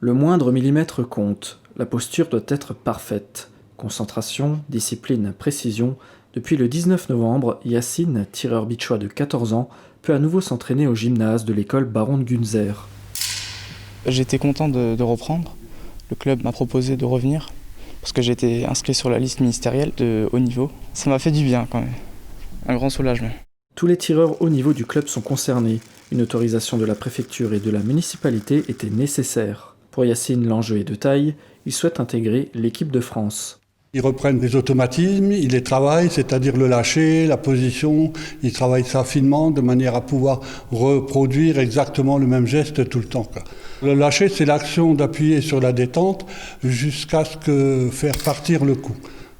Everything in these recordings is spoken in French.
Le moindre millimètre compte, la posture doit être parfaite. Concentration, discipline, précision. Depuis le 19 novembre, Yacine, tireur bichois de 14 ans, peut à nouveau s'entraîner au gymnase de l'école Baron de Gunzer. J'étais content de reprendre. Le club m'a proposé de revenir parce que j'ai été inscrit sur la liste ministérielle de haut niveau. Ça m'a fait du bien quand même, un grand soulagement. Tous les tireurs haut niveau du club sont concernés. Une autorisation de la préfecture et de la municipalité était nécessaire. Pour Yacine, l'enjeu est de taille. Il souhaite intégrer l'équipe de France. Ils reprennent les automatismes, ils les travaillent, c'est-à-dire le lâcher, la position, ils travaillent ça finement de manière à pouvoir reproduire exactement le même geste tout le temps. Le lâcher, c'est l'action d'appuyer sur la détente jusqu'à ce que faire partir le coup.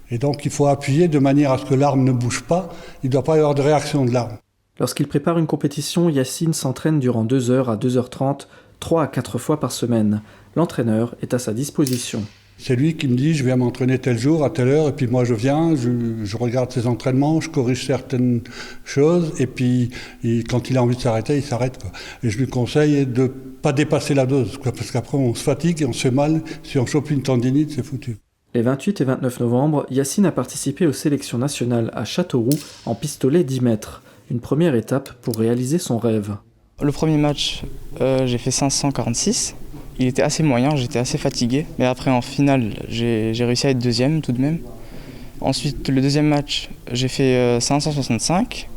Et donc il faut appuyer de manière à ce que l'arme ne bouge pas, il ne doit pas y avoir de réaction de l'arme. Lorsqu'il prépare une compétition, Yacine s'entraîne durant 2h à 2h30, 3 à 4 fois par semaine. L'entraîneur est à sa disposition. C'est lui qui me dit, je viens m'entraîner tel jour, à telle heure, et puis moi je viens, je regarde ses entraînements, je corrige certaines choses, et puis quand il a envie de s'arrêter, il s'arrête. Et je lui conseille de ne pas dépasser la dose, parce qu'après on se fatigue et on se fait mal. Si on chope une tendinite, c'est foutu. Les 28 et 29 novembre, Yacine a participé aux sélections nationales à Châteauroux en pistolet 10 mètres. Une première étape pour réaliser son rêve. Le premier match, j'ai fait 546. Il était assez moyen, j'étais assez fatigué. Mais après, en finale, j'ai réussi à être deuxième tout de même. Ensuite, le deuxième match, j'ai fait 565.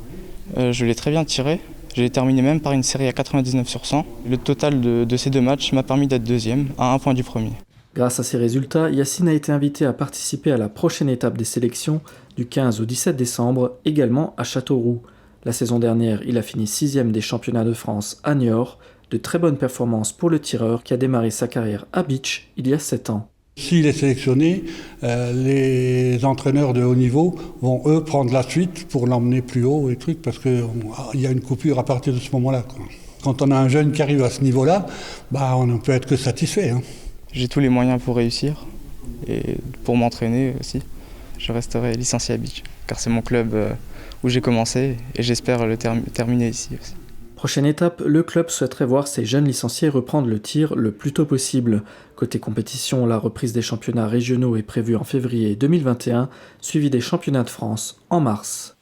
Je l'ai très bien tiré. J'ai terminé même par une série à 99 sur 100. Le total de ces deux matchs m'a permis d'être deuxième, à 1 point du premier. Grâce à ces résultats, Yacine a été invité à participer à la prochaine étape des sélections du 15 au 17 décembre, également à Châteauroux. La saison dernière, il a fini 6e des championnats de France à Niort. De très bonnes performances pour le tireur qui a démarré sa carrière à Bitche il y a 7 ans. S'il est sélectionné, les entraîneurs de haut niveau vont eux prendre la suite pour l'emmener plus haut et trucs, parce qu'il y a une coupure à partir de ce moment-là. Quand on a un jeune qui arrive à ce niveau-là, on ne peut être que satisfait. J'ai tous les moyens pour réussir et pour m'entraîner aussi. Je resterai licencié à Bitche, car c'est mon club où j'ai commencé et j'espère le terminer ici aussi. Prochaine étape, le club souhaiterait voir ses jeunes licenciés reprendre le tir le plus tôt possible. Côté compétition, la reprise des championnats régionaux est prévue en février 2021, suivie des championnats de France en mars.